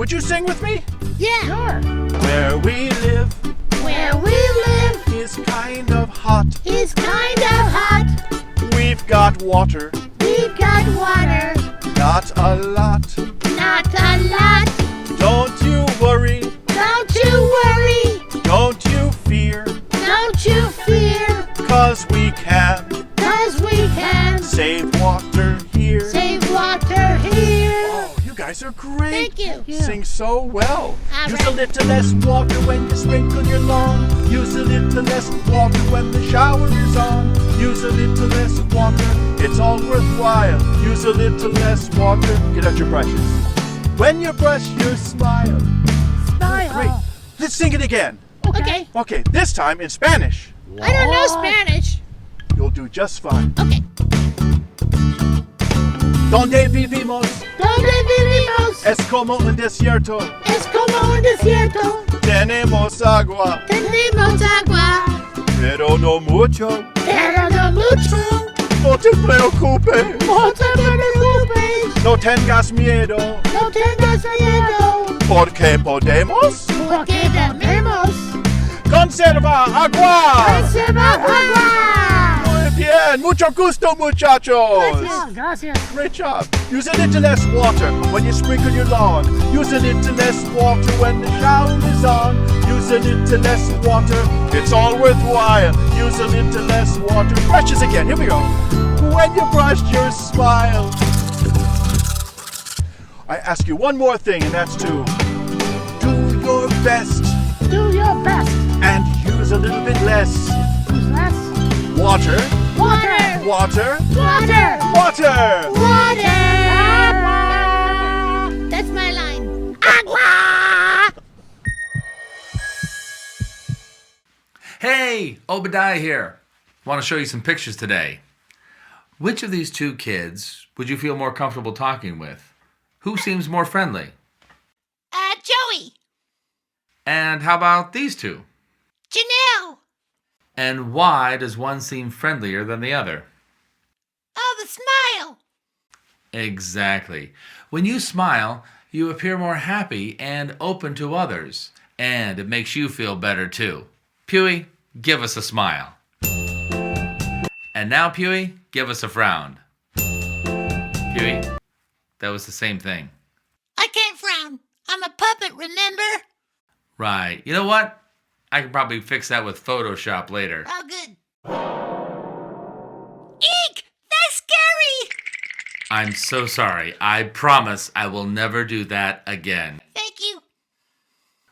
Would you sing with me? Yeah. Sure. Where we live Where we live is kind of hot. is kind of hot. We've got water, We've got water, not a lot. not a lot. Don't you worry, Don't you worry, don't you fear, don't you fear, 'cause we can 'cause we can save water here. save water here. Oh, you guys are great. Thank you. Sing so well. All Use a right. little less water when you sprinkle your lawn. Use a little less water when the shower is on. Use a little less water, it's all worthwhile. Use a little less water. Get out your brushes. When you brush your smile. Smile. Great. Let's sing it again. Okay. Okay, this time in Spanish. I don't know Spanish. You'll do just fine. Okay. Donde vivimos Donde vivimos es como un desierto. es como un desierto. Tenemos agua, Tenemos agua, pero no mucho. pero no mucho. No te preocupes, No te preocupes, no tengas miedo, no tengas miedo, porque podemos porque tenemos conservar agua. conserva agua. Muy bien, mucho gusto, muchachos. Gracias. Great job. Use a little less water when you sprinkle your lawn. Use a little less water when the shower is on. Use a little less water, it's all worthwhile. Use a little less water. Brushes again, here we go. When you brush your smile. I ask you one more thing, and that's to do your best Do your best. and use a little bit less Who's less? water, Water, water, water, water. water. That's my line. Agua. Hey, Obediah here. Want to show you some pictures today. Which of these two kids would you feel more comfortable talking with? Who seems more friendly? Joey, And how about these two? Janelle. And why does one seem friendlier than the other? Oh, the smile. Exactly. When you smile, you appear more happy and open to others, and it makes you feel better too. Puey, give us a smile. And now, Puey, give us a frown. Puey, that was the same thing. I can't frown. I'm a puppet, remember? Right. You know what? I can probably fix that with Photoshop later. Oh, good. Eek! That's scary! I'm so sorry. I promise I will never do that again. Thank you.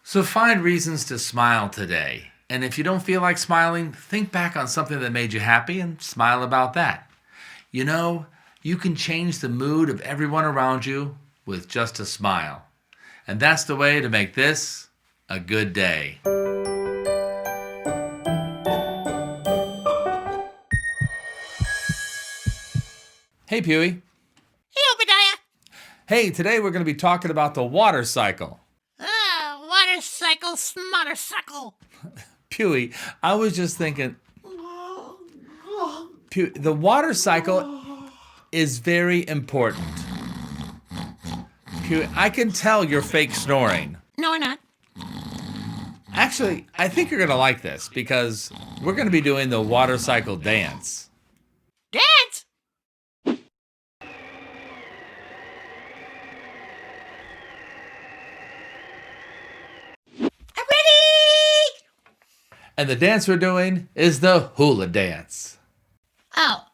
So find reasons to smile today. And if you don't feel like smiling, think back on something that made you happy and smile about that. You know, you can change the mood of everyone around you with just a smile. And that's the way to make this a good day. Hey, Puey. Hey, Obediah. Hey, today we're going to be talking about the water cycle. Water cycle, smarter cycle. Puey, I was just thinking, the water cycle is very important. Puey, I can tell you're fake snoring. No, we're not. Actually, I think you're going to like this because we're going to be doing the water cycle dance. Dance? I'm ready! And the dance we're doing is the Hula dance. Oh.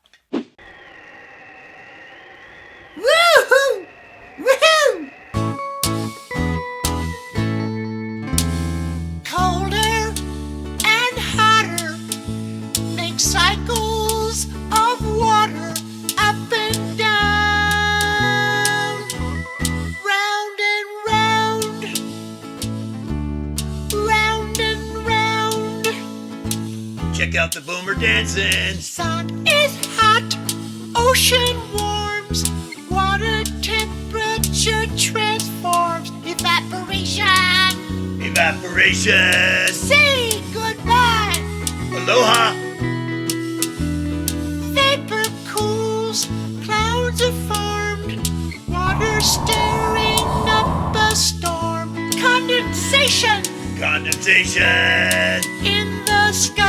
Woohoo! Woohoo! Colder and hotter make cycles of water up and down, round and round, round and round. Check out the boomer dancing. Sun is hot, ocean warms, water temperature transforms, evaporation. Evaporation. Say goodbye. Aloha. Vapor cools, clouds are formed, water stirring up a storm. sensation in the sky.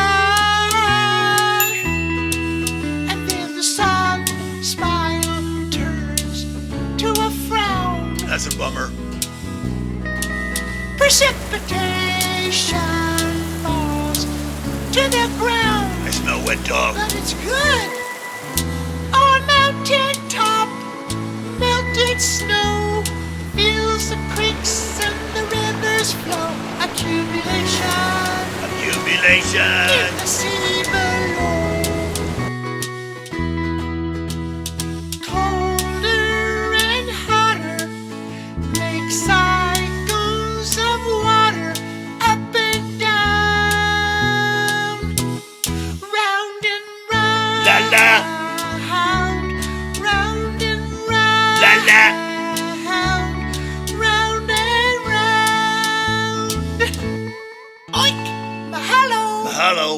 And then the sun smile turns to a frown. That's a bummer. Precipitation falls to the ground. I smell wet dog. But it's good. On mountain top, melted snow fills the creeks and the rivers flow. Accumulation Accumulation. in the sea below. Colder and hotter make cycles of water up and down, round and round. La la. Round and round. La la. Round and round. Oink! Mahalo! Mahalo.